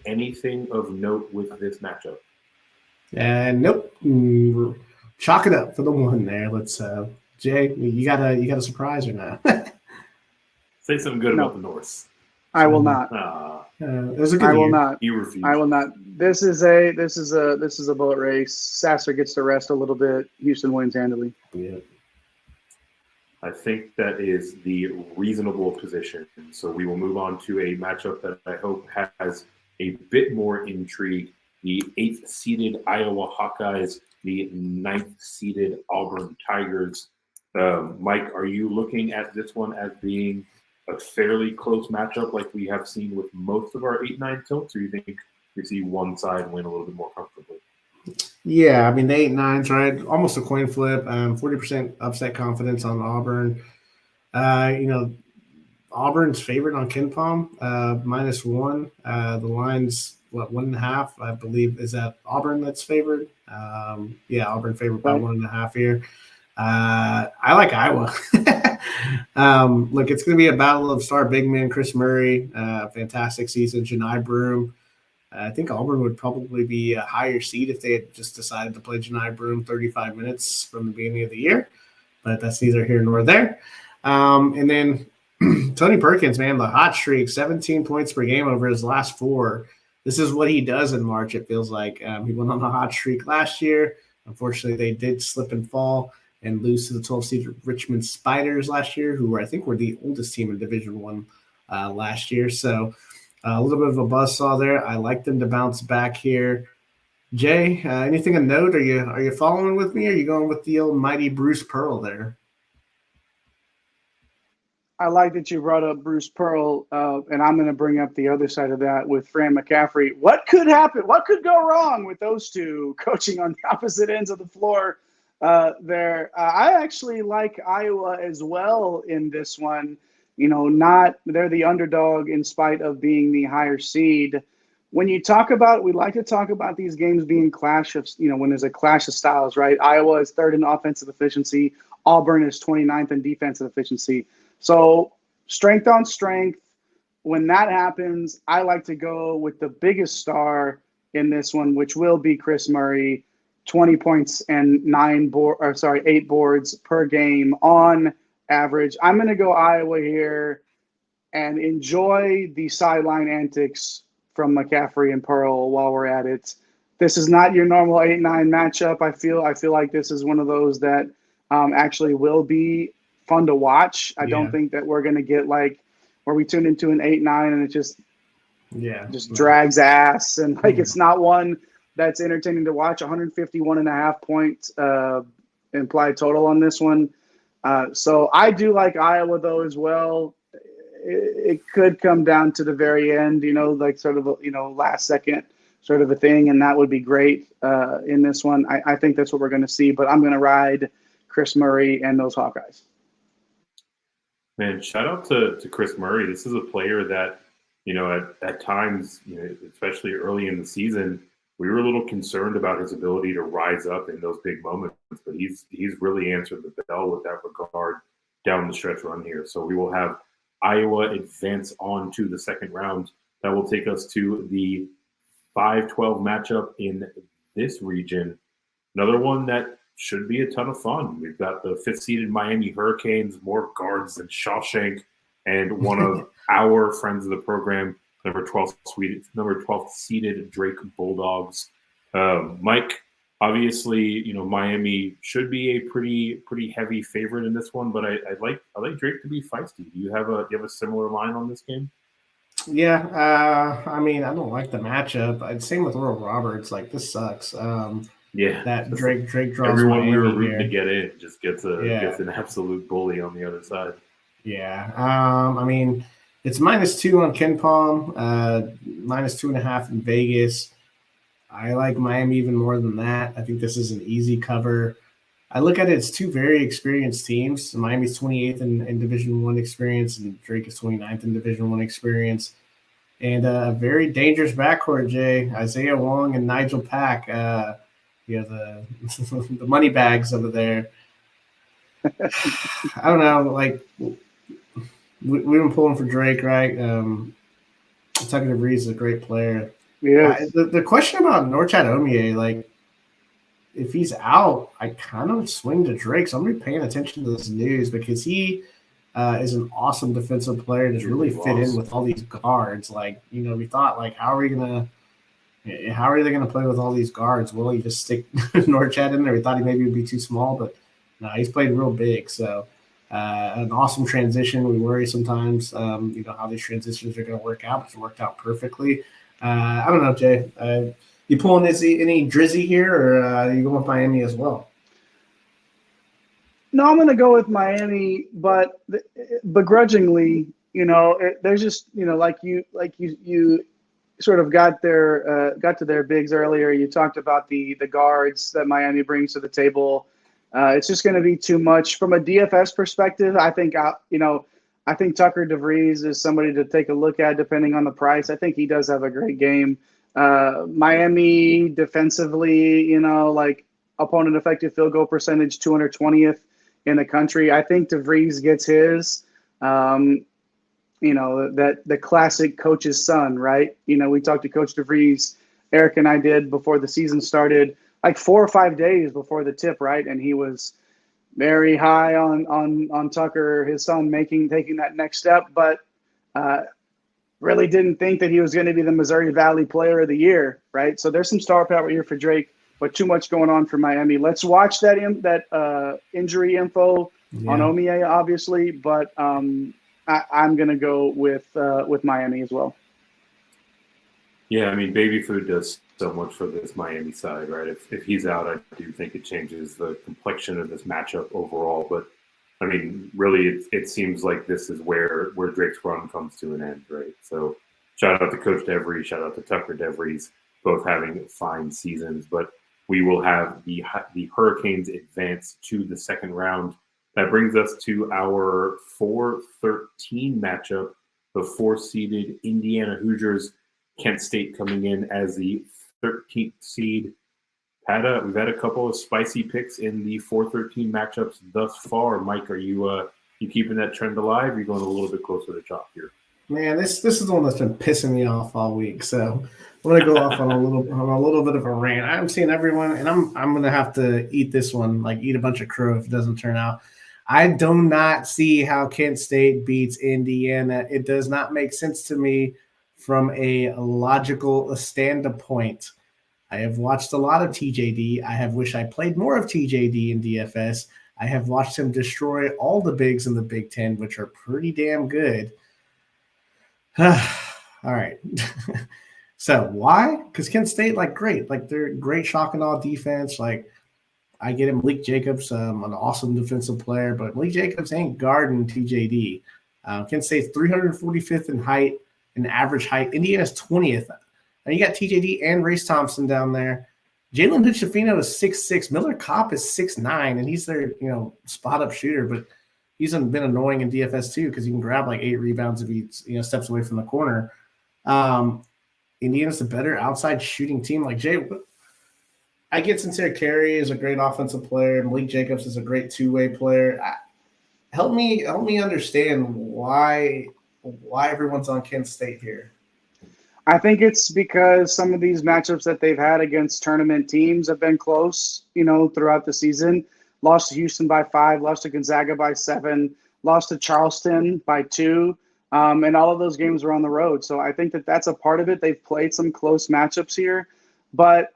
anything of note with this matchup? And nope. Chalk it up for the one there. Let's Jay, you got a surprise or not? Say something good about the Norse. I will not. It was a good I will year. not. You refuse. I will not. This is a boat race. Sasser gets to rest a little bit. Houston wins handily. Yeah. I think that is the reasonable position. So we will move on to a matchup that I hope has a bit more intrigue. The 8th-seeded Iowa Hawkeyes, the 9th-seeded Auburn Tigers. Mike, are you looking at this one as being a fairly close matchup like we have seen with most of our 8-9 tilts, or you think you see one side win a little bit more comfortably? Yeah, I mean, the 8-9s, right? Almost a coin flip. 40% upset confidence on Auburn. Auburn's favored on KenPom, -1. The line's, 1.5, I believe. Is that Auburn that's favored? Auburn favored by 1.5 here. I like Iowa. Look, it's going to be a battle of star big man Chris Murray, fantastic season. Janai Broom. I think Auburn would probably be a higher seed if they had just decided to play Janai Broom 35 minutes from the beginning of the year, but that's neither here nor there. And then Tony Perkins, man, the hot streak, 17 points per game over his last 4. This is what he does in March, it feels like. He went on a hot streak last year. Unfortunately, they did slip and fall and lose to the 12-seed Richmond Spiders last year, who I think were the oldest team in Division I last year. So a little bit of a buzzsaw there. I like them to bounce back here. Jay, anything of note? Are you following with me? Or are you going with the old mighty Bruce Pearl there? I like that you brought up Bruce Pearl, and I'm going to bring up the other side of that with Fran McCaffrey. What could happen? What could go wrong with those two coaching on the opposite ends of the floor there? I actually like Iowa as well in this one. They're the underdog in spite of being the higher seed. When you talk about, we like to talk about these games being when there's a clash of styles, right? Iowa is 3rd in offensive efficiency. Auburn is 29th in defensive efficiency. So strength on strength. When that happens, I like to go with the biggest star in this one, which will be Chris Murray, 20 points and 8 boards per game on average. I'm going to go Iowa here and enjoy the sideline antics from McCaffrey and Pearl while we're at it. This is not your normal 8-9 matchup. I feel like this is one of those that actually will be fun to watch. I don't think that we're going to get like where we tune into an 8-9 and it just drags ass. And it's not one that's entertaining to watch. 151.5 points implied total on this one. So I do like Iowa though as well. It could come down to the very end, sort of last second sort of a thing, and that would be great in this one. I think that's what we're going to see, but I'm going to ride Chris Murray and those Hawkeyes. Man, shout out to Chris Murray. This is a player that, at times, especially early in the season, we were a little concerned about his ability to rise up in those big moments, but he's really answered the bell with that regard down the stretch run here. So we will have Iowa advance on to the second round. That will take us to the 5-12 matchup in this region. Another one that should be a ton of fun. We've got the 5th-seeded Miami Hurricanes, more guards than Shawshank, and one of our friends of the program, number 12th seeded Drake Bulldogs. Mike, obviously, Miami should be a pretty heavy favorite in this one, but I like Drake to be feisty. Do you have a similar line on this game? Yeah, I mean, I don't like the matchup. Same with Oral Roberts. This sucks. That Drake draws everyone Miami we were rooting here. to get in just gets an absolute bully on the other side. Yeah, I mean, it's -2 on KenPom, -2.5 in Vegas. I like Miami even more than that. I think this is an easy cover. I look at it as two very experienced teams. Miami's 28th in Division I experience, and Drake is 29th in Division I experience. And a very dangerous backcourt, Jay. Isaiah Wong and Nigel Pack. The the money bags over there. I don't know. We've been pulling for Drake, right? Tucker DeVries is a great player. Yes. The question about Norchad Omier, like, if he's out, I kind of swing to Drake. So I'm going to be paying attention to this news because he is an awesome defensive player. Just really fit in with all these guards. Like, we thought, like, how are they going to play with all these guards? Will he just stick Norchad in there? We thought he maybe would be too small, but no, he's played real big. So an awesome transition. We worry sometimes, how these transitions are going to work out. It's worked out perfectly. I don't know, Jay. You pulling any Drizzy here, or are you going with Miami as well? No, I'm going to go with Miami, but begrudgingly, there's just, like you sort of got to their bigs earlier. You talked about the guards that Miami brings to the table. It's just going to be too much from a DFS perspective. I think Tucker DeVries is somebody to take a look at depending on the price. I think he does have a great game. Miami defensively, like opponent effective field goal percentage, 220th in the country. I think DeVries gets his. That the classic coach's son, right? We talked to Coach DeVries, Eric and I did before the season started, like 4 or 5 days before the tip, right? And he was very high on Tucker, his son, taking that next step, but really didn't think that he was going to be the Missouri Valley Player of the Year, right? So there's some star power here for Drake, but too much going on for Miami. Let's watch that injury info on Omier, obviously, but I'm going to go with Miami as well. Yeah, I mean, Baby Food does so much for this Miami side, right? If he's out, I do think it changes the complexion of this matchup overall. But I mean, really, it seems like this is where Drake's run comes to an end, right? So shout out to Coach DeVries, shout out to Tucker DeVries, both having fine seasons. But we will have the Hurricanes advance to the second round. That brings us to our 4-13 matchup, the 4-seeded Indiana Hoosiers, Kent State coming in as the 13th seed. We've had a couple of spicy picks in the 4-13 matchups thus far. Mike, are you keeping that trend alive? You're going a little bit closer to chalk here. Man, this is the one that's been pissing me off all week. So I'm going to go off on a little bit of a rant. I'm seeing everyone, and I'm going to have to eat this one, like eat a bunch of crow if it doesn't turn out. I do not see how Kent State beats Indiana. It does not make sense to me from a logical standpoint. I have watched a lot of TJD. I have wished I played more of TJD in DFS. I have watched him destroy all the bigs in the Big Ten, which are pretty damn good. All right. So why? Because Kent State, great. They're great shock and awe defense. I get him. Malik Jacobs, an awesome defensive player, but Malik Jacobs ain't guarding TJD. Kent State's 345th in height, in average height. Indiana's 20th. And you got TJD and Race Thompson down there. Jalen Hood-Schifino is 6'6". Miller Kopp is 6'9", and he's their spot-up shooter, but he's been annoying in DFS too because he can grab 8 rebounds if he steps away from the corner. Indiana's the better outside shooting team. I get Sincere Carey is a great offensive player. Malik Jacobs is a great two-way player. Help me understand why everyone's on Kent State here. I think it's because some of these matchups that they've had against tournament teams have been close, throughout the season. Lost to Houston by 5, lost to Gonzaga by 7, lost to Charleston by 2, and all of those games were on the road. So I think that's a part of it. They've played some close matchups here. But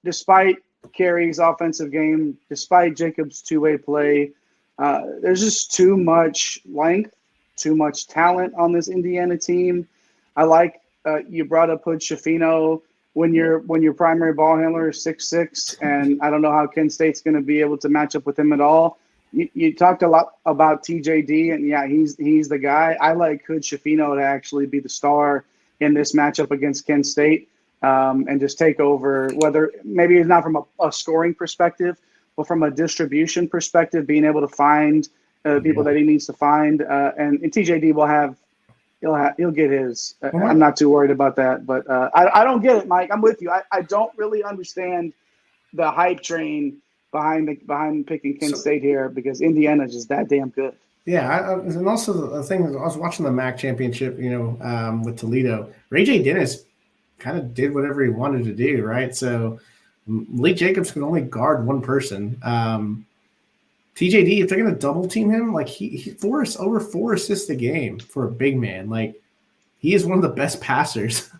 despite Carey's offensive game, despite Jacobs' two-way play, there's just too much length, too much talent on this Indiana team. I like you brought up Hood-Schifino when your primary ball handler is 6'6", and I don't know how Kent State's going to be able to match up with him at all. You talked a lot about TJD, and yeah, he's the guy. I like Hood-Schifino to actually be the star in this matchup against Kent State, and just take over. Whether maybe it's not from a scoring perspective, but from a distribution perspective, being able to find people that he needs to find, and TJD will have. He'll get his. I'm not too worried about that, but I don't get it, Mike. I'm with you. I don't really understand the hype train behind picking Kent State here because Indiana is just that damn good. Yeah, and also the thing is, I was watching the MAC championship, with Toledo. Ray J. Dennis kind of did whatever he wanted to do, right? So Malik Jacobs can only guard one person. TJD, if they're going to double team him, like he over 4 assists a game for a big man. Like he is one of the best passers.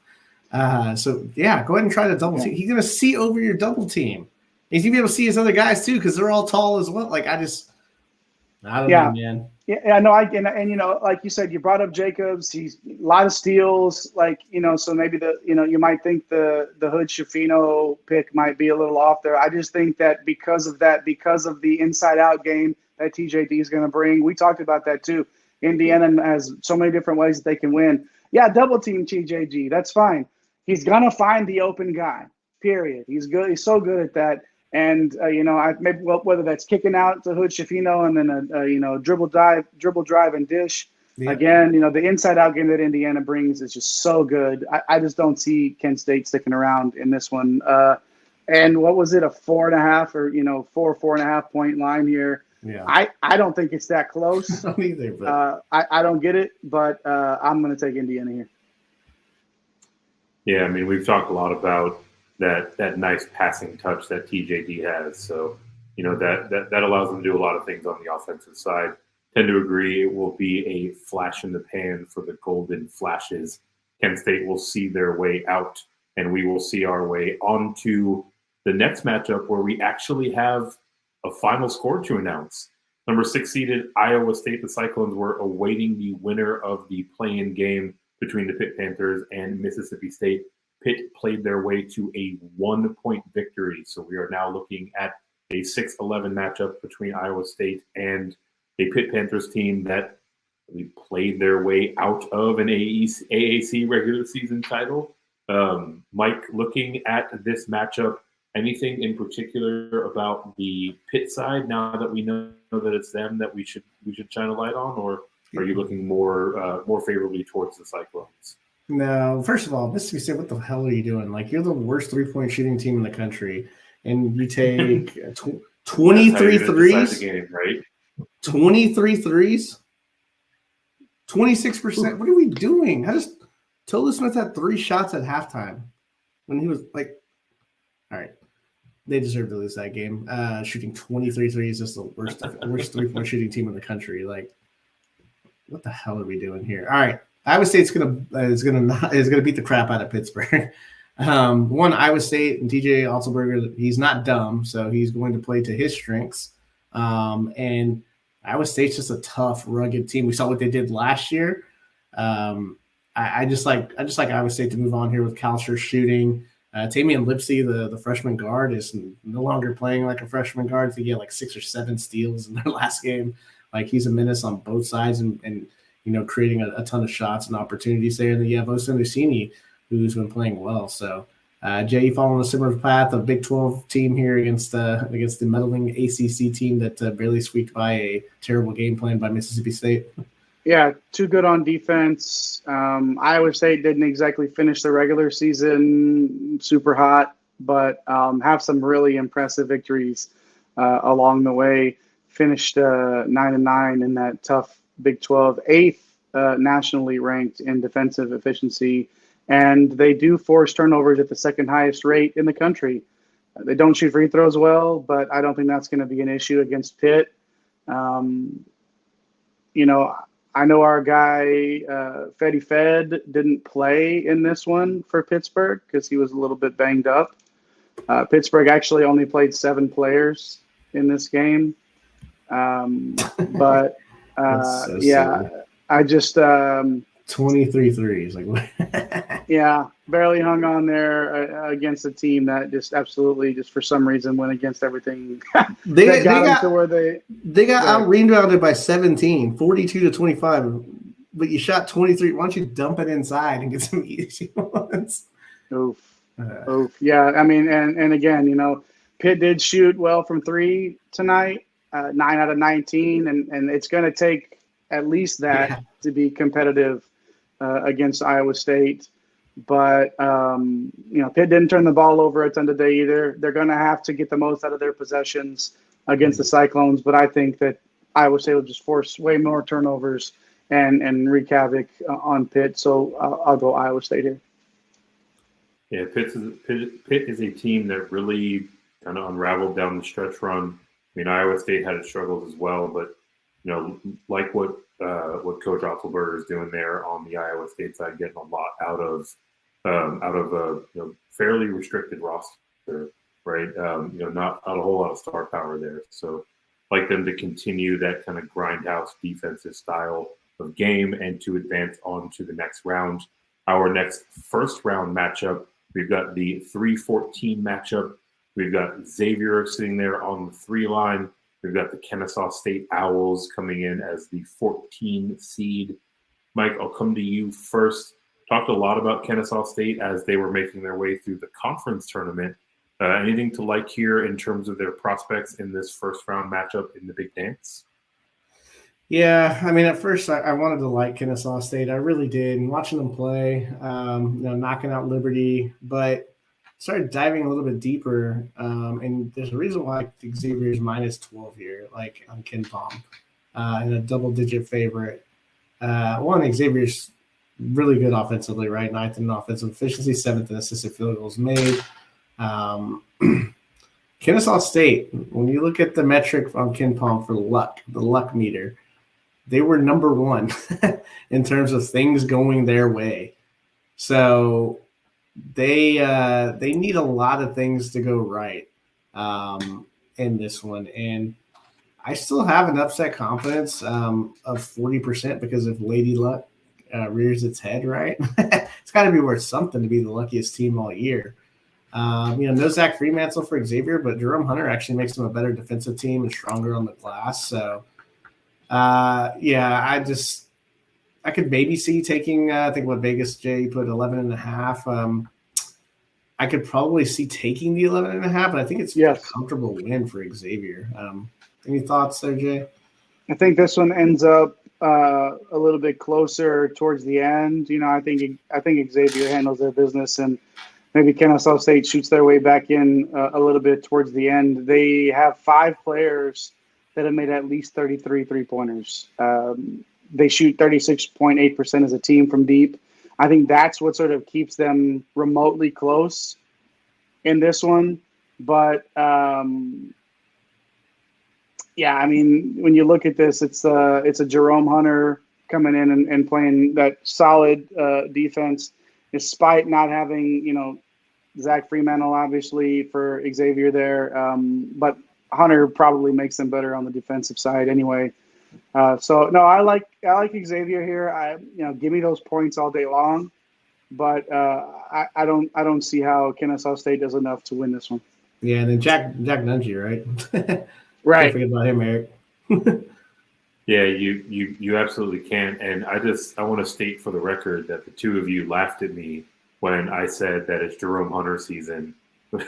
So yeah, go ahead and try to double team. He's going to see over your double team. He's going to be able to see his other guys too because they're all tall as well. Like I don't know, man. Yeah, no, and like you said, you brought up Jacobs. He's a lot of steals, so maybe you might think the Hood Shafino pick might be a little off there. I just think that because of the inside out game that TJD is going to bring, we talked about that too. Indiana has so many different ways that they can win. Yeah, double team TJG, that's fine. He's gonna find the open guy. Period. He's good. He's so good at that. And whether that's kicking out to Hood Shafino and then dribble drive and dish. Yeah. Again, the inside out game that Indiana brings is just so good. I just don't see Kent State sticking around in this one. And what was it, a 4.5 or 4.5 point line here? Yeah. I don't think it's that close. I don't either, but I don't get it, but I'm going to take Indiana here. Yeah, I mean, we've talked a lot about that nice passing touch that TJD has. So, that allows them to do a lot of things on the offensive side. Tend to agree it will be a flash in the pan for the Golden Flashes. Kent State will see their way out, and we will see our way onto the next matchup where we actually have a final score to announce. Number 6 seeded Iowa State, the Cyclones, were awaiting the winner of the play-in game between the Pitt Panthers and Mississippi State. Pitt played their way to a 1-point victory. So we are now looking at a 6-11 matchup between Iowa State and a Pitt Panthers team that played their way out of an AAC regular season title. Mike, looking at this matchup, anything in particular about the Pitt side now that we know that it's them that we should shine a light on, or are you looking more favorably towards the Cyclones? No, first of all, Mississippi State, what the hell are you doing? Like, you're the worst 3-point shooting team in the country, and you take 23 threes, game, right? 23 threes, 26%. What are we doing? Tolu Smith had 3 shots at halftime when he was like, all right, they deserve to lose that game. Shooting 23 threes is the worst 3-point shooting team in the country. Like, what the hell are we doing here? All right. Iowa State's gonna beat the crap out of Pittsburgh. Iowa State and TJ Otzelberger, he's not dumb, so he's going to play to his strengths. And Iowa State's just a tough, rugged team. We saw what they did last year. I just like Iowa State to move on here with Kalsher shooting. Tamian Lipsey, the freshman guard, is no longer playing like a freshman guard. I think he had like 6 or 7 steals in their last game. Like, he's a menace on both sides and creating a ton of shots and opportunities there. And then you have Osun Usini, who's been playing well. So, Jay, you following a similar path, a Big 12 team here against the meddling ACC team that barely squeaked by a terrible game plan by Mississippi State. Yeah, too good on defense. Iowa State didn't exactly finish the regular season super hot, but have some really impressive victories along the way. Finished 9-9 in that tough Big 12, 8th nationally ranked in defensive efficiency, and they do force turnovers at the second highest rate in the country. They don't shoot free throws well, but I don't think that's going to be an issue against Pitt. I know our guy Fetty Fed didn't play in this one for Pittsburgh because he was a little bit banged up. Pittsburgh actually only played 7 players in this game, but. So yeah, silly. I just 23 threes, yeah, barely hung on there against a team that just absolutely, just for some reason, went against everything. they got to where they out rebounded by 17, 42-25, but you shot 23. Why don't you dump it inside and get some easy ones? Oof. Yeah, I mean, and again, Pitt did shoot well from 3 tonight. 9 out of 19, and it's going to take at least that to be competitive against Iowa State. But, Pitt didn't turn the ball over a ton today either. They're going to have to get the most out of their possessions against the Cyclones. But I think that Iowa State will just force way more turnovers and wreak havoc on Pitt. So I'll go Iowa State here. Yeah, Pitt is a team that really kind of unraveled down the stretch run. I mean, Iowa State had its struggles as well, but like what Coach Otzelberger is doing there on the Iowa State side, getting a lot out of a fairly restricted roster, right? Not a whole lot of star power there. So, like them to continue that kind of grindhouse defensive style of game and to advance on to the next round. Our next first round matchup, we've got the 3-14 matchup. We've got Xavier sitting there on the 3 line. We've got the Kennesaw State Owls coming in as the 14 seed. Mike, I'll come to you first. Talked a lot about Kennesaw State as they were making their way through the conference tournament. Anything to like here in terms of their prospects in this first round matchup in the Big Dance? Yeah, I mean, at first I wanted to like Kennesaw State. I really did. And watching them play, knocking out Liberty, but started diving a little bit deeper. And there's a reason why Xavier's minus 12 here, like on KenPom, and a double-digit favorite. One, Xavier's really good offensively, right? 9th in offensive efficiency, 7th in assisted field goals made. Kennesaw State, when you look at the metric on KenPom for the luck meter, they were number 1 in terms of things going their way. So they need a lot of things to go right in this one. And I still have an upset confidence of 40% because if Lady Luck rears its head, right? It's got to be worth something to be the luckiest team all year. No Zach Freemantle for Xavier, but Jerome Hunter actually makes them a better defensive team and stronger on the glass. So, I could maybe see taking, I think what Vegas J put 11.5. I could probably see taking the 11.5, but I think it's a comfortable win for Xavier. Any thoughts there, Jay? I think this one ends up a little bit closer towards the end. I think Xavier handles their business, and maybe Kennesaw State shoots their way back in a little bit towards the end. They have 5 players that have made at least 33 3-pointers. They shoot 36.8% as a team from deep. I think that's what sort of keeps them remotely close in this one. But, when you look at this, it's a Jerome Hunter coming in and playing that solid defense, despite not having, Zach Freemantle, obviously, for Xavier there. But Hunter probably makes them better on the defensive side anyway. I like Xavier here. Give me those points all day long, but I don't see how Kennesaw State does enough to win this one. Yeah, and then Jack Nungy, right? Right. Don't forget about him, Eric. Yeah, you absolutely can. And I want to state for the record that the two of you laughed at me when I said that it's Jerome Hunter season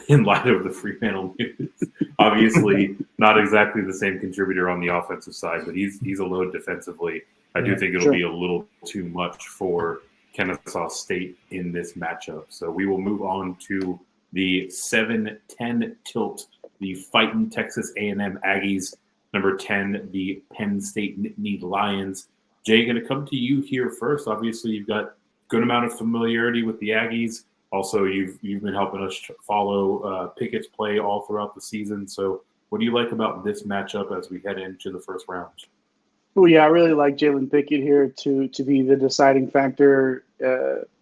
in light of the Fremantle news. Obviously, not exactly the same contributor on the offensive side, but he's a load defensively. I do think it'll be a little too much for Kennesaw State in this matchup. So we will move on to the 7-10 tilt, the fighting Texas A&M Aggies. Number 10, the Penn State Nittany Lions. Jay, going to come to you here first. Obviously, you've got a good amount of familiarity with the Aggies. Also, you've been helping us follow Pickett's play all throughout the season. So what do you like about this matchup as we head into the first round? Oh, yeah, I really like Jalen Pickett here to be the deciding factor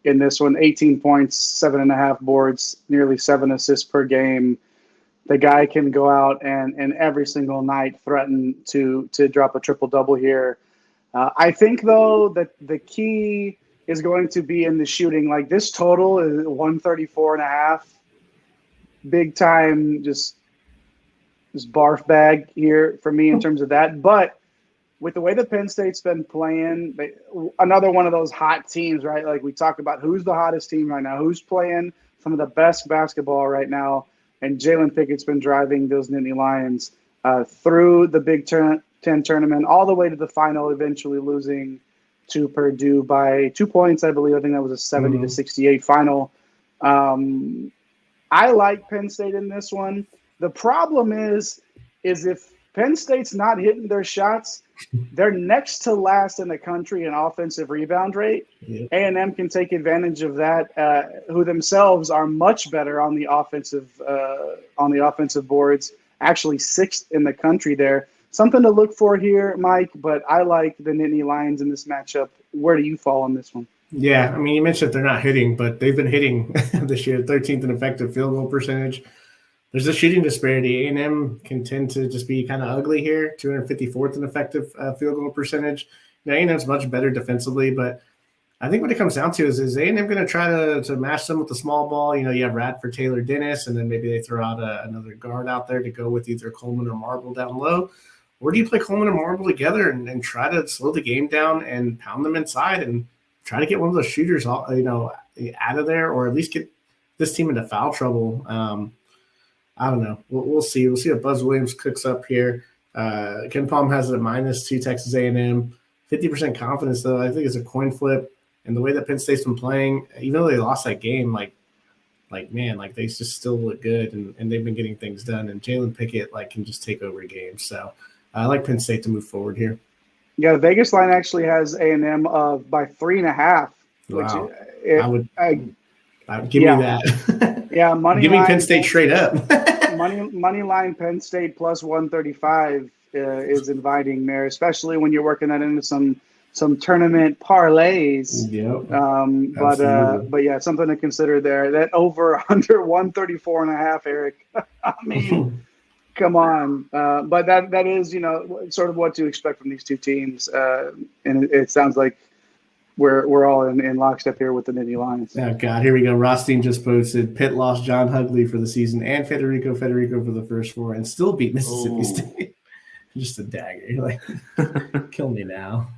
in this one. 18 points, 7.5 boards, nearly 7 assists per game. The guy can go out and every single night threaten to drop a triple-double here. I think, though, that the key is going to be in the shooting. Like, this total is 134.5. Big time, just barf bag here for me in terms of that. But with the way that Penn State's been playing, another one of those hot teams, right? Like we talk about who's the hottest team right now, who's playing some of the best basketball right now. And Jalen Pickett's been driving those Nittany Lions through the Big Ten tournament, all the way to the final, eventually losing to Purdue by 2 points, I believe. I think that was a 70-68 final. I like Penn State in this one. The problem is if Penn State's not hitting their shots. They're next to last in the country in offensive rebound rate. Yep. A&M can take advantage of that, who themselves are much better on the offensive boards, actually sixth in the country there. Something to look for here, Mike, but I like the Nittany Lions in this matchup. Where do you fall on this one? Yeah, I mean, you mentioned they're not hitting, but they've been hitting this year, 13th in effective field goal percentage. There's a shooting disparity. A&M can tend to just be kind of ugly here, 254th in effective field goal percentage. Now, A&M's much better defensively, but I think what it comes down to is A&M going to try to match them with the small ball? You have Radford, Taylor, Dennis, and then maybe they throw out another guard out there to go with either Coleman or Marble down low. Or do you play Coleman and Marble together and try to slow the game down and pound them inside and try to get one of those shooters, out of there, or at least get this team into foul trouble? I don't know. We'll see. We'll see what Buzz Williams cooks up here. Ken Palm has it at -2 Texas A&M. 50% confidence, though. I think it's a coin flip. And the way that Penn State's been playing, even though they lost that game, they just still look good, and they've been getting things done. And Jalen Pickett can just take over games. So I like Penn State to move forward here. Yeah, the Vegas line actually has A&M by 3.5. Wow. Which give me that. Yeah, money. Give me Penn State straight up. money line Penn State plus 135 is inviting there, especially when you're working that into some tournament parlays. Yep. But yeah, something to consider there. That over under 134.5, Eric. I mean, come on. But that is sort of what to expect from these two teams, and it sounds like we're all in lockstep here with the Nittany Lions. Oh, God, here we go. Rothstein just posted, Pitt lost John Hugley for the season and Federico for the first four and still beat Mississippi State. Just a dagger. You're like, kill me now.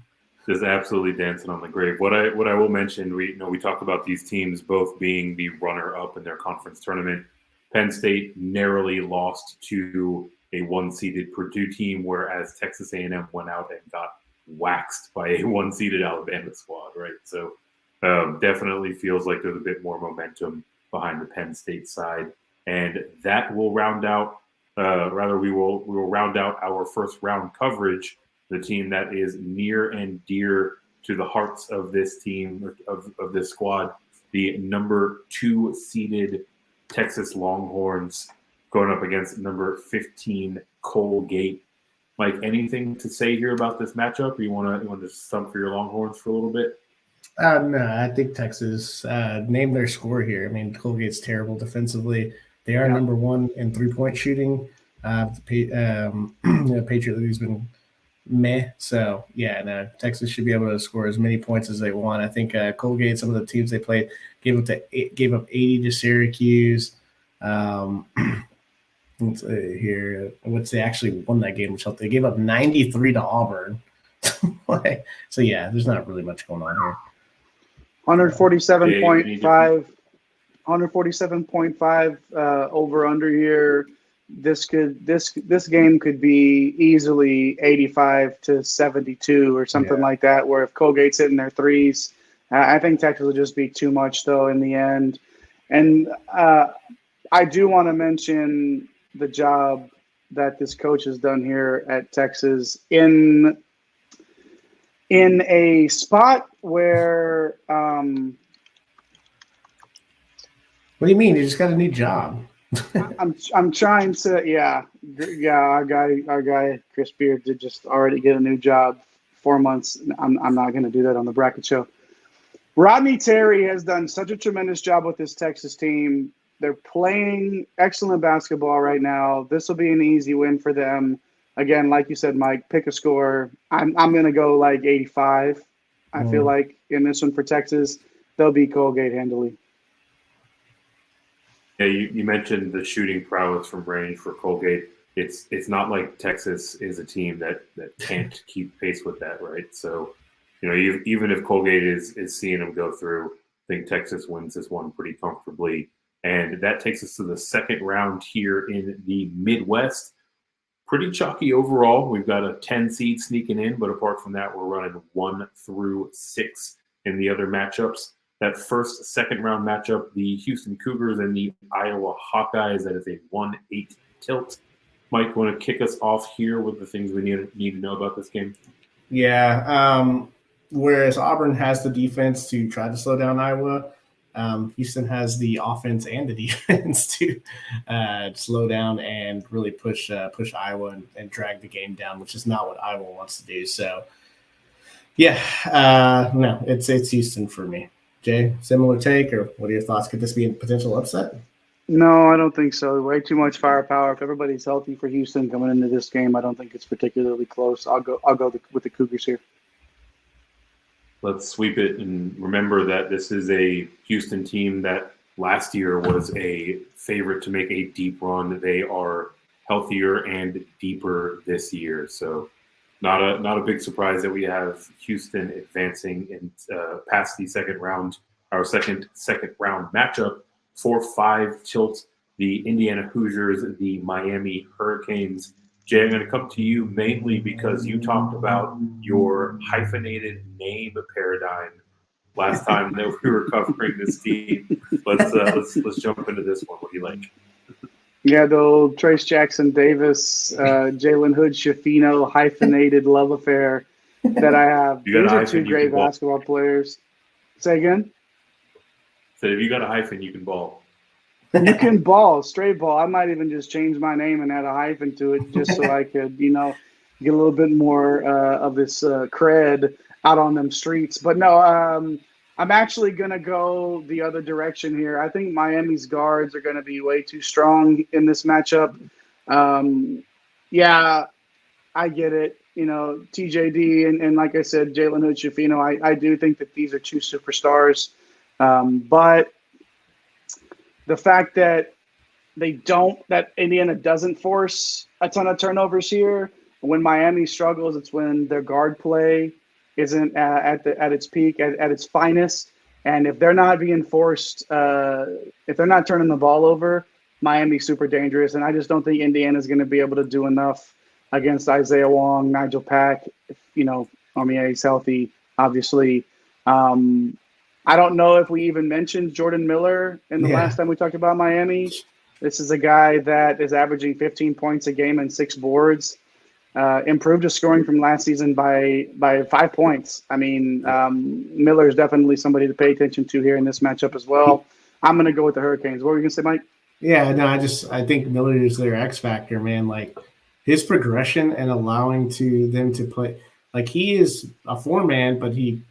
Just absolutely dancing on the grave. What I will mention, we talk about these teams both being the runner-up in their conference tournament. Penn State narrowly lost to a one-seeded Purdue team, whereas Texas A&M went out and got waxed by a one-seeded Alabama squad, right? So definitely feels like there's a bit more momentum behind the Penn State side, and that will round out. We will round out our first round coverage. The team that is near and dear to the hearts of this team of this squad, the number 2 seeded Texas Longhorns going up against number 15 Colgate. Mike, anything to say here about this matchup? Or you want to stump for your Longhorns for a little bit? No, I think Texas named their score here. I mean, Colgate's terrible defensively. They are number 1 in 3-point shooting. Patriot League's been meh. So, Texas should be able to score as many points as they want. I think Colgate, some of the teams they played, gave up 80 to Syracuse. Let's see here. They actually won that game, which helped. They gave up 93 to Auburn. So, there's not really much going on here. 147.5 over under here. This game could be easily 85 to 72 or something like that, where if Colgate's hitting their threes, I think Texas will just be too much though in the end. And I do want to mention the job that this coach has done here at Texas in a spot where what do you mean? You just got a new job. I'm trying to our guy Chris Beard did just already get a new job 4 months. I'm not going to do that on the bracket show. Rodney Terry has done such a tremendous job with this Texas team. They're playing excellent basketball right now. This will be an easy win for them. Again, like you said, Mike, pick a score. I'm going to go like 85. I feel like in this one for Texas, they'll beat Colgate handily. Yeah, you mentioned the shooting prowess from range for Colgate. It's not like Texas is a team that can't keep pace with that, right? So, even if Colgate is seeing them go through, I think Texas wins this one pretty comfortably. And that takes us to the second round here in the Midwest. Pretty chalky overall. We've got a 10 seed sneaking in, but apart from that, we're running 1 through 6 in the other matchups. That second round matchup, the Houston Cougars and the Iowa Hawkeyes, that is a 1-8 tilt. Mike, want to kick us off here with the things we need to know about this game? Yeah. Whereas Auburn has the defense to try to slow down Iowa, Houston has the offense and the defense to slow down and really push Iowa and drag the game down, which is not what Iowa wants to do. So, yeah, no, it's Houston for me. Jay, similar take, or what are your thoughts? Could this be a potential upset? No, I don't think so. Way too much firepower. If everybody's healthy for Houston coming into this game, I don't think it's particularly close. I'll go with the Cougars here. Let's sweep it and remember that this is a Houston team that last year was a favorite to make a deep run. They are healthier and deeper this year, so not a big surprise that we have Houston advancing in past the second round, our second round matchup. 4-5 tilt the Indiana Hoosiers, the Miami Hurricanes. Jay, I'm going to come to you mainly because you talked about your hyphenated name paradigm last time that we were covering this team. Let's jump into this one. What do you like? Yeah, the old Trace Jackson Davis, Jalen Hood Schifino hyphenated love affair that I have. These are two great basketball players. Say again? So if you got a hyphen, you can ball. You can ball, straight ball. I might even just change my name and add a hyphen to it just so I could, get a little bit more of this cred out on them streets. But no, I'm actually going to go the other direction here. I think Miami's guards are going to be way too strong in this matchup. Yeah, I get it. TJD and like I said, Jalen Hood Schifino, I do think that these are two superstars. But the fact that Indiana doesn't force a ton of turnovers here, when Miami struggles, it's when their guard play isn't at its peak, at its finest. And if they're not being forced, if they're not turning the ball over, Miami's super dangerous. And I just don't think Indiana's going to be able to do enough against Isaiah Wong, Nigel Pack. Omie's healthy, obviously. I don't know if we even mentioned Jordan Miller in the last time we talked about Miami. This is a guy that is averaging 15 points a game and 6 boards. Improved his scoring from last season by 5 points. I mean, Miller is definitely somebody to pay attention to here in this matchup as well. I'm going to go with the Hurricanes. What were you going to say, Mike? Yeah, no, I think Miller is their X factor, man. Like his progression and allowing them to play. Like he is a 4-man, but he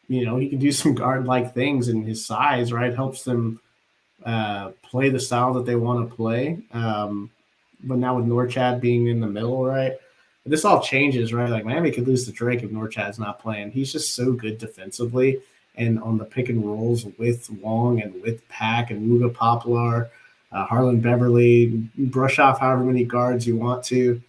can do some guard-like things, and his size, right, helps them play the style that they want to play. But now with Norchad being in the middle, right, this all changes, right? Like Miami could lose to Drake if Norchad's not playing. He's just so good defensively and on the pick and rolls with Wong and with Pack and Muga Poplar, Harlan Beverly. Brush off however many guards you want to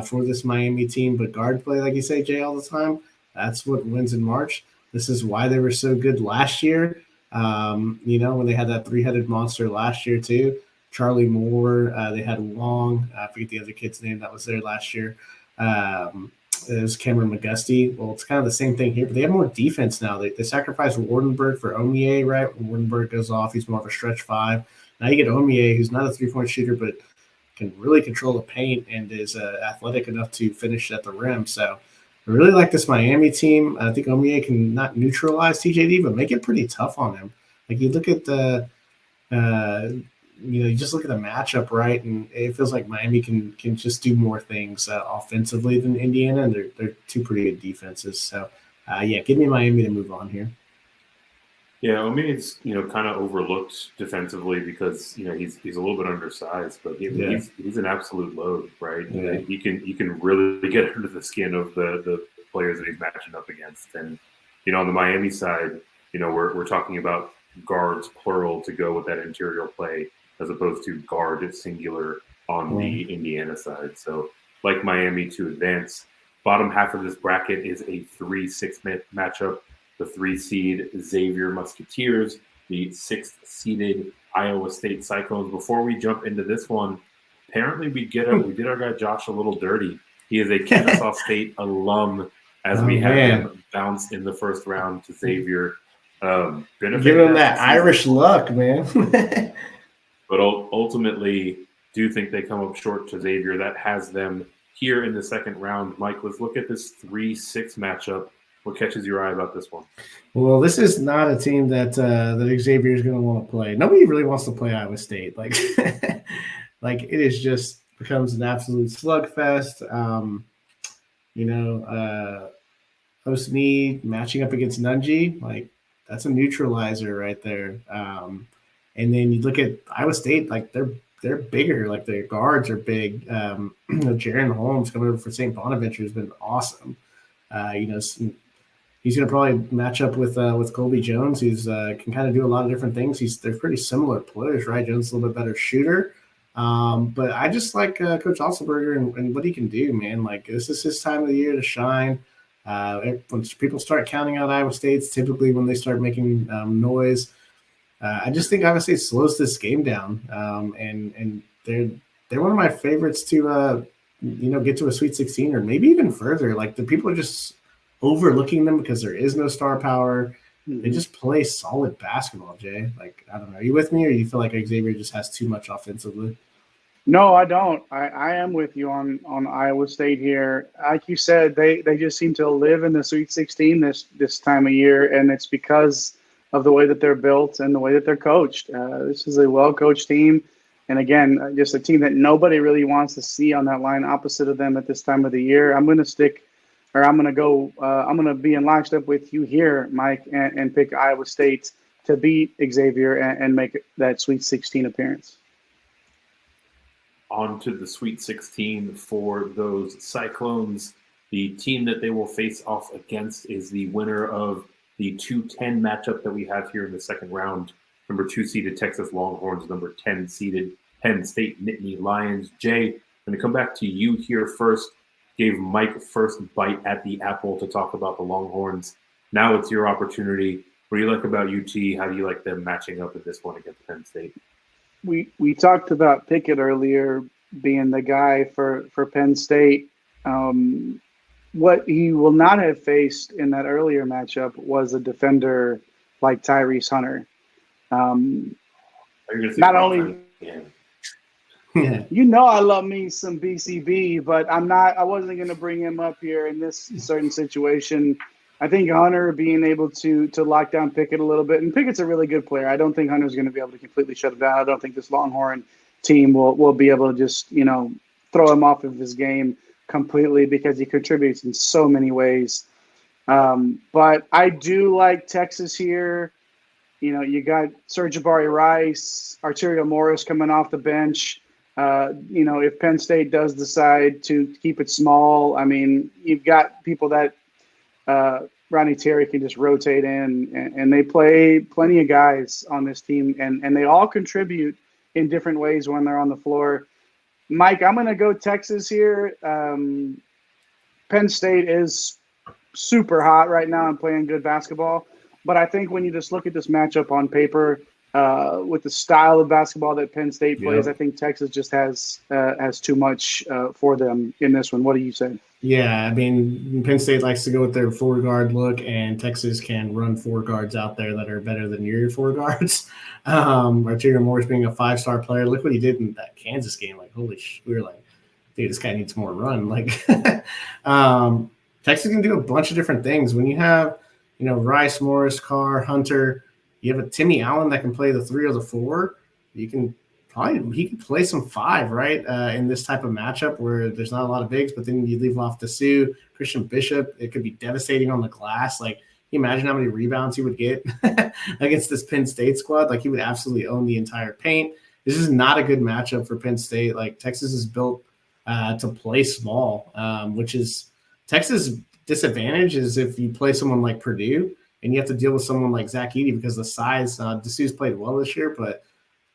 for this Miami team, but guard play, like you say, Jay, all the time, that's what wins in March. This is why they were so good last year, when they had that 3-headed monster last year too. Charlie Moore, they had Wong. I forget the other kid's name that was there last year. It was Cameron McGusty. Well, it's kind of the same thing here, but they have more defense now. They sacrificed Wardenberg for Omie, right? When Wardenberg goes off, he's more of a stretch 5. Now you get Omie, who's not a 3-point shooter, but can really control the paint and is athletic enough to finish at the rim. So I really like this Miami team. I think Omie can not neutralize TJD, but make it pretty tough on him. Like you look at you just look at the matchup, right, and it feels like Miami can just do more things offensively than Indiana, and they're two pretty good defenses. So, give me Miami to move on here. Yeah, Omie is kind of overlooked defensively because he's a little bit undersized, but he's an absolute load, right? Yeah. You can really get under the skin of the players that he's matching up against, and on the Miami side, we're talking about guards plural to go with that interior play as opposed to guard singular on the Indiana side. So, like Miami to advance, bottom half of this bracket is a 3-6 matchup. The 3-seed Xavier Musketeers, the 6th-seeded Iowa State Cyclones. Before we jump into this one, apparently we did our guy Josh a little dirty. He is a Kennesaw State alum, as we had him bounce in the first round to Xavier. Give him that Irish luck, man. But ultimately, do think they come up short to Xavier. That has them here in the second round. Mike, let's look at this 3-6 matchup. What catches your eye about this one? Well, this is not a team that Xavier is going to want to play. Nobody really wants to play Iowa State. Like, like it is just becomes an absolute slugfest. Host Meade matching up against Nunji, like that's a neutralizer right there. And then you look at Iowa State, like they're bigger, like their guards are big. Jaron Holmes coming over for St. Bonaventure has been awesome. He's going to probably match up with Colby Jones, who's can kind of do a lot of different things. They're pretty similar players, right? Jones is a little bit better shooter. But I just like Coach Otzelberger and what he can do, man. Like this is his time of the year to shine. When people start counting out Iowa State's typically when they start making noise. I just think Iowa State slows this game down, and they're one of my favorites to get to a Sweet 16 or maybe even further. Like the people are just overlooking them because there is no star power. Mm-hmm. They just play solid basketball, Jay. Like I don't know, are you with me, or do you feel like Xavier just has too much offensively? No, I don't. I am with you on Iowa State here. Like you said, they just seem to live in the Sweet 16 this time of year, and it's because of the way that they're built and the way that they're coached. This is a well-coached team, and again, just a team that nobody really wants to see on that line opposite of them at this time of the year. I'm going to be in lockstep with you here, Mike, and pick Iowa State to beat Xavier and make that Sweet 16 appearance. On to the Sweet 16 for those Cyclones. The team that they will face off against is the winner of the 2-10 matchup that we have here in the second round. Number 2 seeded Texas Longhorns, number 10 seeded Penn State Nittany Lions. Jay, I'm going to come back to you here first. Gave Mike first bite at the apple to talk about the Longhorns. Now it's your opportunity. What do you like about UT? How do you like them matching up at this one against Penn State? We talked about Pickett earlier being the guy for Penn State. What he will not have faced in that earlier matchup was a defender like Tyrese Hunter. Not only, I love me some BCB, but I wasn't going to bring him up here in this certain situation. I think Hunter being able to lock down Pickett a little bit, and Pickett's a really good player. I don't think Hunter's going to be able to completely shut him down. I don't think this Longhorn team will be able to just, throw him off of his game completely because he contributes in so many ways. But I do like Texas here. You got Serge Abari Rice, Arterio Morris coming off the bench. If Penn State does decide to keep it small, I mean, you've got people that Ronnie Terry can just rotate in, and they play plenty of guys on this team, and they all contribute in different ways when they're on the floor. Mike, I'm going to go Texas here. Penn State is super hot right now and playing good basketball, but I think when you just look at this matchup on paper, with the style of basketball that Penn State plays, I think Texas just has too much for them in this one. What do you say? Yeah, I mean, Penn State likes to go with their four-guard look, and Texas can run four guards out there that are better than your four guards. Arterio Morris being a five-star player, look what he did in that Kansas game. Like, holy shit, we were like, dude, this guy needs more run. Like, Texas can do a bunch of different things. When you have, Rice, Morris, Carr, Hunter, you have a Timmy Allen that can play the 3 or the 4. He can play some 5, right? In this type of matchup where there's not a lot of bigs, but then you leave off the Sioux, Christian Bishop. It could be devastating on the glass. Like, can you imagine how many rebounds he would get against this Penn State squad? Like, he would absolutely own the entire paint. This is not a good matchup for Penn State. Like, Texas is built to play small, which is Texas' disadvantage is if you play someone like Purdue and you have to deal with someone like Zach Edey because the size. Dessou's played well this year, but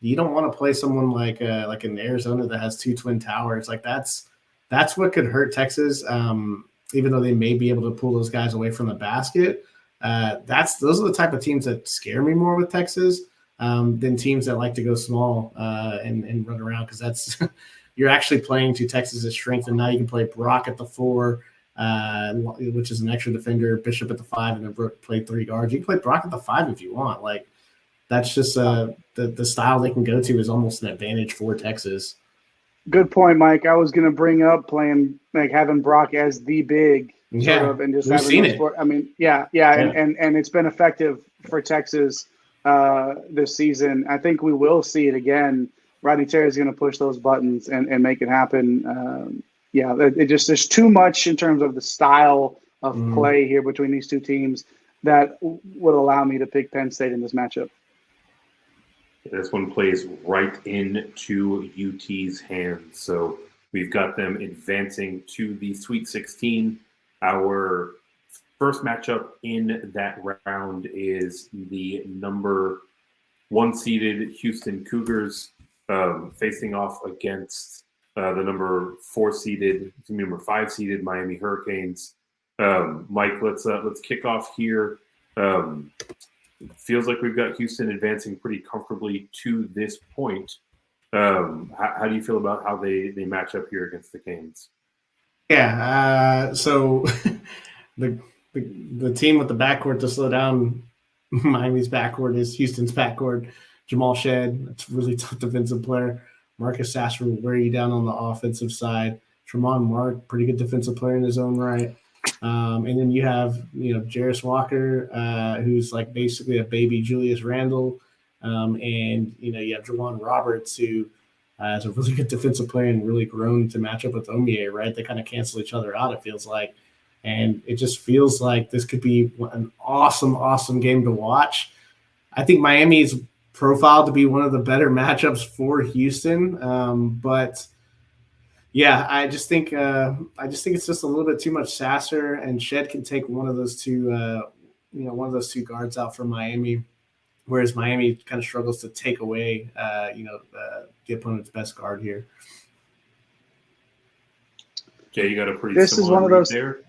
you don't want to play someone like in Arizona that has 2 twin towers. Like that's what could hurt Texas. Even though they may be able to pull those guys away from the basket, those are the type of teams that scare me more with Texas than teams that like to go small and run around, because that's you're actually playing to Texas's strength, and now you can play Brock at the 4. Which is an extra defender, Bishop at the 5, and then play 3 guards. You can play Brock at the 5 if you want. Like, that's just the style they can go to is almost an advantage for Texas. Good point, Mike. I was going to bring up having Brock as the big sort of, and just we've having seen those it. four. I mean, yeah. And it's been effective for Texas this season. I think we will see it again. Rodney Terry is going to push those buttons and make it happen. There's too much in terms of the style of play here between these two teams that would allow me to pick Penn State in this matchup. This one plays right into UT's hands. So we've got them advancing to the Sweet 16. Our first matchup in that round is the number 1 seeded Houston Cougars facing off against the number 5 seeded Miami Hurricanes. Mike, let's kick off here. It feels like we've got Houston advancing pretty comfortably to this point. How do you feel about how they match up here against the Canes? Yeah, so the team with the backcourt to slow down Miami's backcourt is Houston's backcourt. Jamal Shed, that's a really tough defensive player. Marcus Sasser will wear you down on the offensive side. Tremont Mark, pretty good defensive player in his own right. And then you have, Jarris Walker, who's like basically a baby Julius Randle. And you have Jawan Roberts, who is a really good defensive player and really grown to match up with Omier, right? They kind of cancel each other out, it feels like. And it just feels like this could be an awesome, awesome game to watch. I think Miami is profiled to be one of the better matchups for Houston. But yeah, I just think it's just a little bit too much. Sasser and Shed can take one of those two guards out for Miami, whereas Miami kind of struggles to take away the opponent's best guard here. Jay, you got a pretty. This is one of those. There.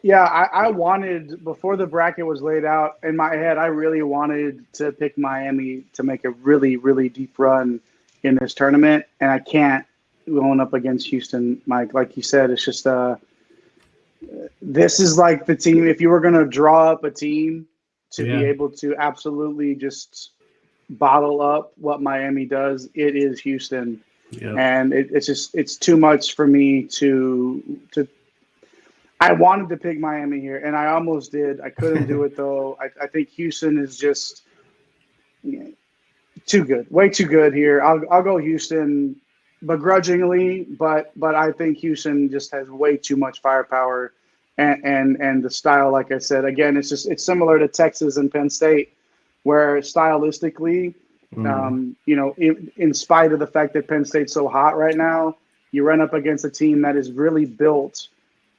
Yeah, I wanted, before the bracket was laid out in my head, I really wanted to pick Miami to make a really, really deep run in this tournament, and I can't going up against Houston, Mike. Like you said, it's just this is like the team. If you were going to draw up a team to be able to absolutely just bottle up what Miami does, it is Houston. Yep. And it's too much for me to I wanted to pick Miami here, and I almost did. I couldn't do it, though. I think Houston is just too good, way too good here. I'll go Houston begrudgingly, but I think Houston just has way too much firepower, and the style, like I said, again, it's similar to Texas and Penn State, where stylistically, in spite of the fact that Penn State's so hot right now, you run up against a team that is really built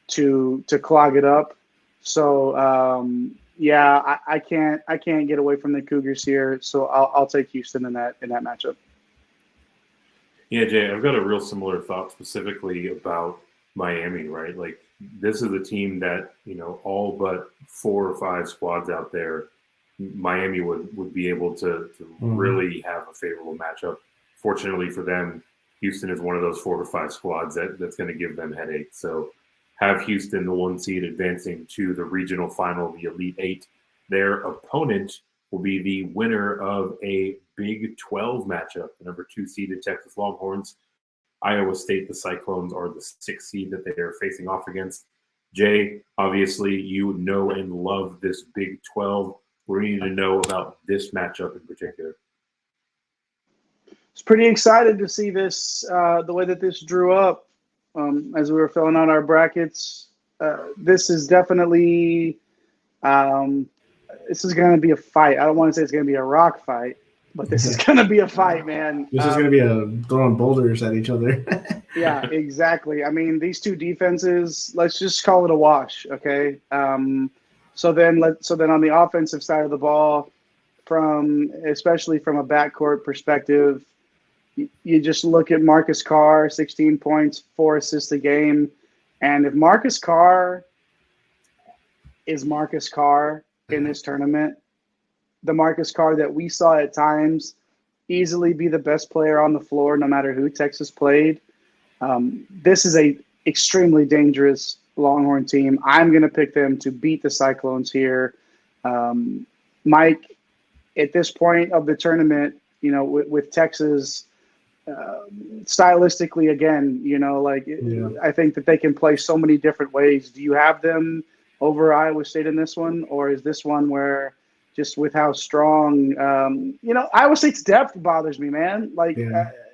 to clog it up. So I can't get away from the Cougars here. So I'll take Houston in that matchup. Yeah, Jay, I've got a real similar thought specifically about Miami, right? Like, this is a team that, all but 4 or 5 squads out there, Miami would be able to really have a favorable matchup. Fortunately for them, Houston is one of those 4 or 5 squads that's going to give them headaches. So have Houston, the 1 seed, advancing to the regional final, the Elite 8. Their opponent will be the winner of a Big 12 matchup. The number 2 seeded Texas Longhorns. Iowa State, the Cyclones, are the 6th seed that they are facing off against. Jay, obviously, you know and love this Big 12. What do you need to know about this matchup in particular? I was pretty excited to see this, the way that this drew up. As we were filling out our brackets, this is definitely this is going to be a fight. I don't want to say it's going to be a rock fight, but this is going to be a fight, man. This is going to be a throwing boulders at each other. Yeah, exactly. I mean, these two defenses, let's just call it a wash, okay? So then on the offensive side of the ball, especially from a backcourt perspective, you just look at Marcus Carr, 16 points, 4 assists a game. And if Marcus Carr is Marcus Carr in this tournament, the Marcus Carr that we saw at times easily be the best player on the floor no matter who Texas played, this is a extremely dangerous Longhorn team. I'm going to pick them to beat the Cyclones here. Mike, at this point of the tournament, with Texas stylistically, again, I think that they can play so many different ways. Do you have them over Iowa State in this one, or is this one where just with how strong, Iowa State's depth bothers me, man.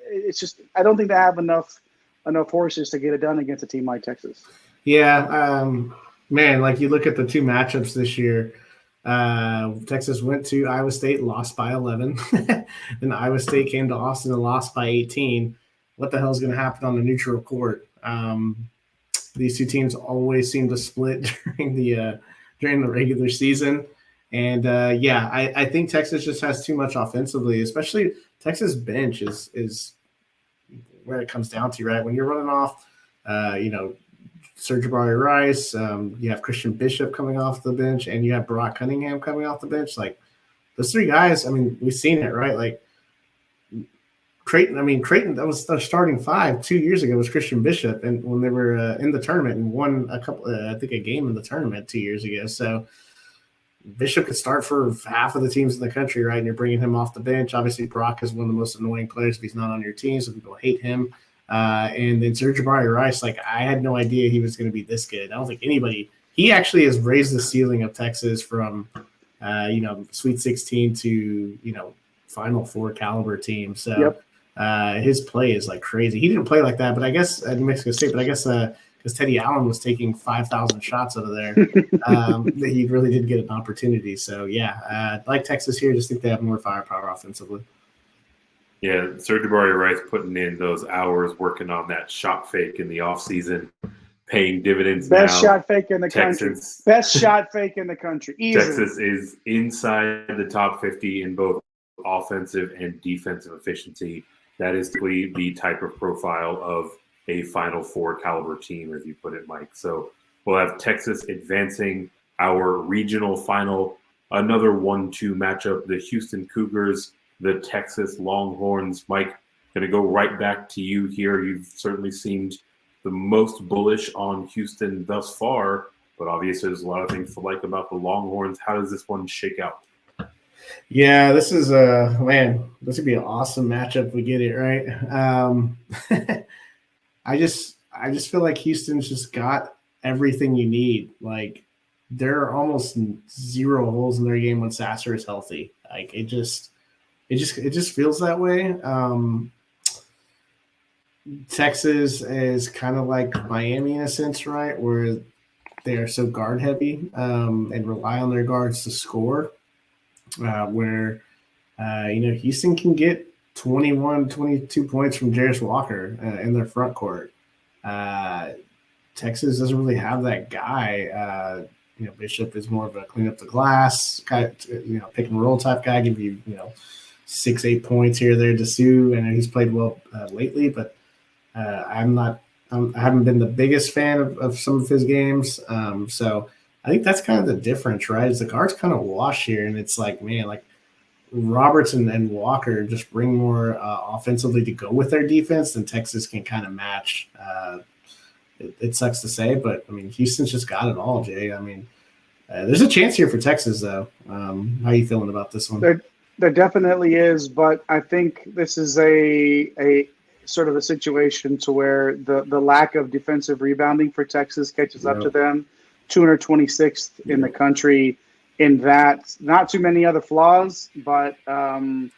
It's just I don't think they have enough horses to get it done against a team like Texas. Yeah, man, like you look at the two matchups this year. Texas went to Iowa State, lost by 11. Then Iowa State came to Austin and lost by 18. What the hell is going to happen on the neutral court? These two teams always seem to split during the regular season. And I think Texas just has too much offensively, especially Texas bench is where it comes down to, right? When you're running off, Serge Rice, you have Christian Bishop coming off the bench, and you have Brock Cunningham coming off the bench. Like those three guys, I mean, we've seen it, right? Like Creighton, that was their starting five 2 years ago was Christian Bishop, and when they were in the tournament and won a game in the tournament 2 years ago. So Bishop could start for half of the teams in the country, right? And you're bringing him off the bench. Obviously, Brock is one of the most annoying players if he's not on your team, so people hate him. And then Serge Rice, like I had no idea he was going to be this good. I don't think anybody – he actually has raised the ceiling of Texas from, Sweet 16 to, Final Four caliber team. So his play is like crazy. He didn't play like that, but I guess at New Mexico State, but I guess because Teddy Allen was taking 5,000 shots over there, he really did get an opportunity. So, like Texas here, just think they have more firepower offensively. Yeah, Serge Rice putting in those hours working on that shot fake in the offseason, paying dividends now. Best shot fake in the country. Best shot fake in the country. Easily. Texas is inside the top 50 in both offensive and defensive efficiency. That is the type of profile of a Final Four caliber team, as you put it, Mike. So we'll have Texas advancing our regional final, another 1-2 matchup, the Houston Cougars, the Texas Longhorns. Mike, going to go right back to you here. You've certainly seemed the most bullish on Houston thus far, but obviously there's a lot of things to like about the Longhorns. How does this one shake out? Yeah, this is this would be an awesome matchup if we get it right. I just feel like Houston's just got everything you need. Like there are almost zero holes in their game when Sasser is healthy. Like it just feels that way. Texas is kind of like Miami in a sense, right? Where they are so guard heavy and rely on their guards to score. Houston can get 21, 22 points from Jarris Walker in their front court. Texas doesn't really have that guy. Bishop is more of a clean up the glass, kind of, pick and roll type guy, give you, 6-8 points here or there to Sue. And he's played well lately, but I haven't been the biggest fan of some of his games. So I think that's kind of the difference, right? Is the guards kind of wash here, and it's like, man, like Robertson and Walker just bring more offensively to go with their defense than Texas can kind of match. It sucks to say, but I mean, Houston's just got it all, Jay. I mean, there's a chance here for Texas, though. How are you feeling about this one? There definitely is, but I think this is a sort of a situation to where the lack of defensive rebounding for Texas catches up to them. 226th in the country in that. Not too many other flaws, but when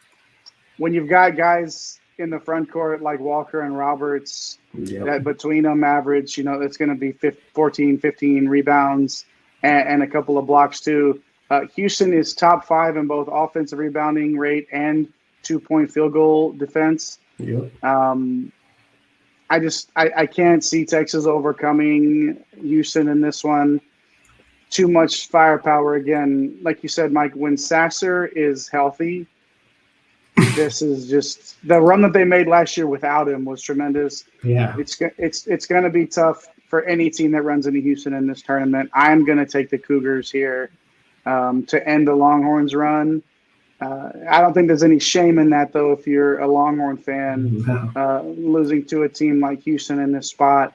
you've got guys in the front court like Walker and Roberts that between them average, it's going to be 14, 15 rebounds and a couple of blocks too. Houston is top 5 in both offensive rebounding rate and 2-point field goal defense. Yep. I can't see Texas overcoming Houston in this one. Too much firepower again. Like you said, Mike, when Sasser is healthy, this is just the run that they made last year without him was tremendous. Yeah. It's going to be tough for any team that runs into Houston in this tournament. I'm going to take the Cougars here to end the Longhorns run. I don't think there's any shame in that, though, if you're a Longhorn fan. Losing to a team like Houston in this spot,